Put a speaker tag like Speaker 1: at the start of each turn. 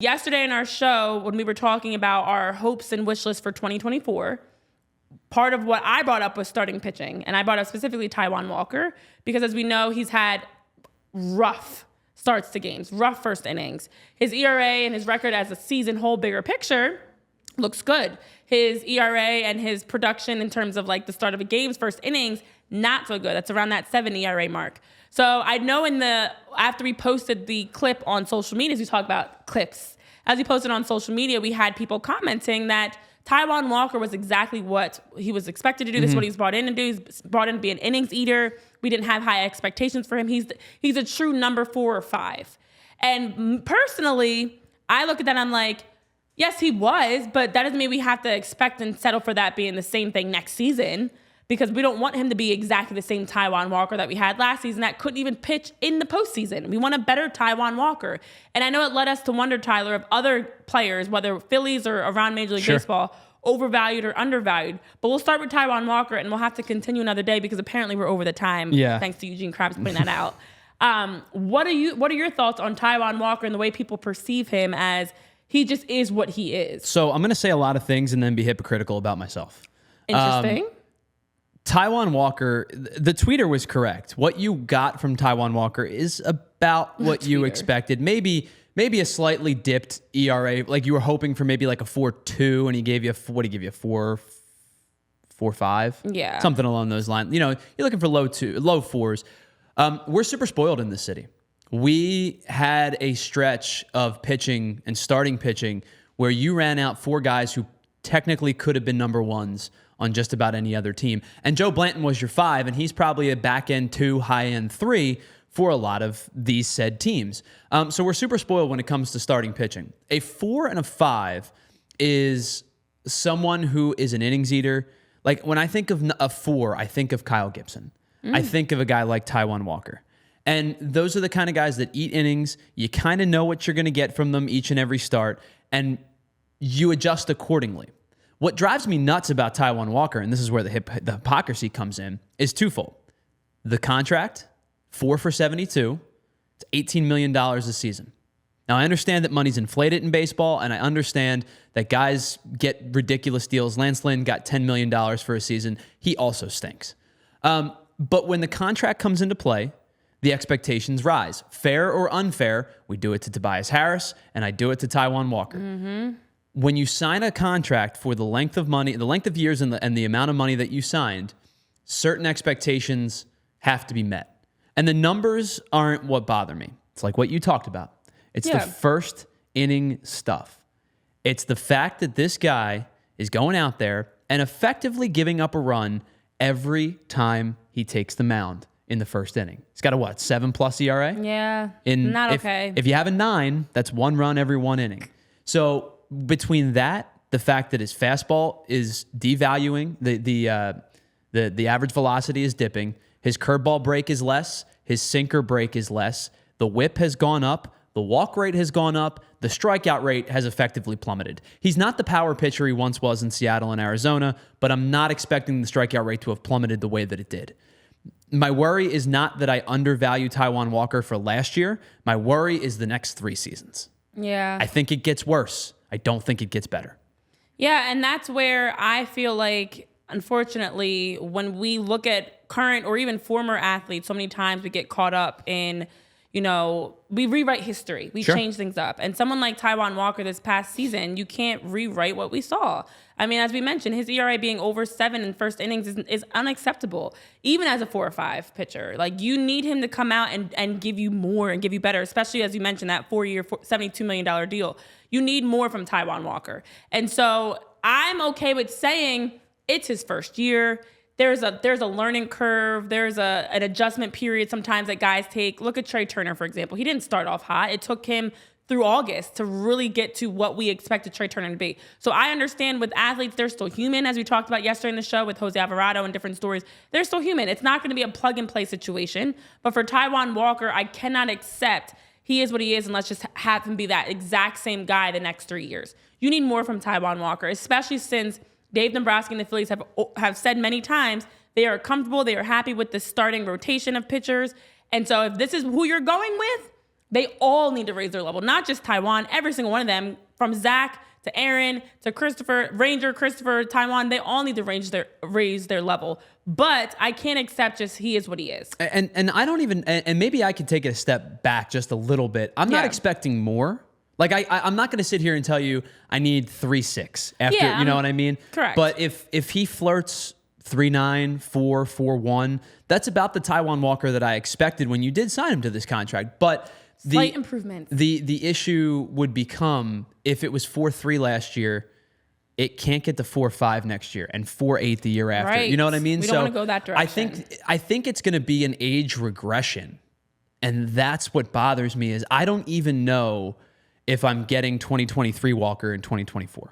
Speaker 1: Yesterday in our show, when we were talking about our hopes and wish list for 2024, part of what I brought up was starting pitching. And I brought up specifically Taijuan Walker, because as we know, he's had rough starts to games, rough first innings. His ERA and his record as a season whole bigger picture looks good. His ERA and his production in terms of like the start of a game's first innings, not so good. That's around that 7 ERA mark. So I know after we posted the clip on social media, as we talk about clips, as we posted on social media, we had people commenting that Taijuan Walker was exactly what he was expected to do. This is what he's brought in to do. He's brought in to be an innings eater. We didn't have high expectations for him. He's a true number 4 or 5. And personally, I look at that and I'm like, yes, he was, but that doesn't mean we have to expect and settle for that being the same thing next season, because we don't want him to be exactly the same Taijuan Walker that we had last season that couldn't even pitch in the postseason. We want a better Taijuan Walker. And I know it led us to wonder, Tyler, if other players, whether Phillies or around Major League Baseball, overvalued or undervalued. But we'll start with Taijuan Walker, and we'll have to continue another day because apparently we're over the time, thanks to Eugene Krabs putting that out. What are your thoughts on Taijuan Walker and the way people perceive him as he just is what he is?
Speaker 2: So I'm going to say a lot of things and then be hypocritical about myself.
Speaker 1: Interesting.
Speaker 2: Taijuan Walker, the tweeter was correct. What you got from Taijuan Walker is about what you expected. Maybe a slightly dipped ERA. Like you were hoping for maybe like a 4.2, and he gave you what did he give you, 4.5?
Speaker 1: Yeah.
Speaker 2: Something along those lines. You know, you're looking for low 4s. We're super spoiled in this city. We had a stretch of pitching and starting pitching where you ran out 4 guys who technically could have been number 1s on just about any other team. And Joe Blanton was your 5, and he's probably a back-end 2, high-end 3 for a lot of these said teams. So we're super spoiled when it comes to starting pitching. A 4 and a 5 is someone who is an innings eater. Like when I think of a 4, I think of Kyle Gibson. I think of a guy like Taijuan Walker. And those are the kind of guys that eat innings. You kind of know what you're going to get from them each and every start, and you adjust accordingly. What drives me nuts about Taijuan Walker, and this is where the hypocrisy comes in, is twofold. The contract, 4 for $72, it's $18 million a season. Now, I understand that money's inflated in baseball, and I understand that guys get ridiculous deals. Lance Lynn got $10 million for a season. He also stinks. But when the contract comes into play, the expectations rise. Fair or unfair, we do it to Tobias Harris, and I do it to Taijuan Walker. Mm-hmm. When you sign a contract for the length of money, the length of years and the amount of money that you signed, certain expectations have to be met. And the numbers aren't what bother me. It's like what you talked about. It's the first inning stuff. It's the fact that this guy is going out there and effectively giving up a run every time he takes the mound in the first inning. He's got a 7+ ERA?
Speaker 1: Yeah, okay.
Speaker 2: If you have a 9, that's 1 run every 1 inning. So between that, the fact that his fastball is devaluing, the average velocity is dipping, his curveball break is less, his sinker break is less, the whip has gone up, the walk rate has gone up, the strikeout rate has effectively plummeted. He's not the power pitcher he once was in Seattle and Arizona, but I'm not expecting the strikeout rate to have plummeted the way that it did. My worry is not that I undervalue Taijuan Walker for last year. My worry is the next 3 seasons.
Speaker 1: Yeah.
Speaker 2: I think it gets worse. I don't think it gets better.
Speaker 1: Yeah, and that's where I feel like, unfortunately, when we look at current or even former athletes, so many times we get caught up in, we rewrite history. We change things up. And someone like Taijuan Walker this past season, you can't rewrite what we saw. I mean, as we mentioned, his ERA being over 7 in first innings is unacceptable, even as a 4 or 5 pitcher. Like, you need him to come out and give you more and give you better, especially as you mentioned, that 4-year, $72 million deal. You need more from Taijuan Walker. And so I'm okay with saying it's his first year. There's a learning curve. There's an adjustment period sometimes that guys take. Look at Trey Turner, for example. He didn't start off hot. It took him through August to really get to what we expected Trey Turner to be. So I understand with athletes, they're still human, as we talked about yesterday in the show with Jose Alvarado and different stories. They're still human. It's not going to be a plug-and-play situation. But for Taijuan Walker, I cannot accept he is what he is, and let's just have him be that exact same guy the next 3 years. You need more from Taijuan Walker, especially since Dave Dombrowski and the Phillies have said many times they are comfortable, they are happy with the starting rotation of pitchers. And so if this is who you're going with, They all need to raise their level, not just Taijuan. Every single one of them, from Zach to Aaron to Christopher, Taijuan, they all need to raise their level. But I can't accept just he is what he is.
Speaker 2: And I don't even, and maybe I could take it a step back just a little bit. I'm not expecting more. Like I'm not going to sit here and tell you I need 3.6 after, you know what I mean?
Speaker 1: Correct.
Speaker 2: But if he flirts 3.9, 4, 4.1, that's about the Taijuan Walker that I expected when you did sign him to this contract. But
Speaker 1: slight improvements.
Speaker 2: The issue would become if it was 4.3 last year, it can't get to 4.5 next year and 4.8 the year after.
Speaker 1: Right.
Speaker 2: You know what I mean?
Speaker 1: We don't want to go that direction.
Speaker 2: I think it's going to be an age regression, and that's what bothers me. Is I don't even know if I'm getting 2023 Walker in 2024.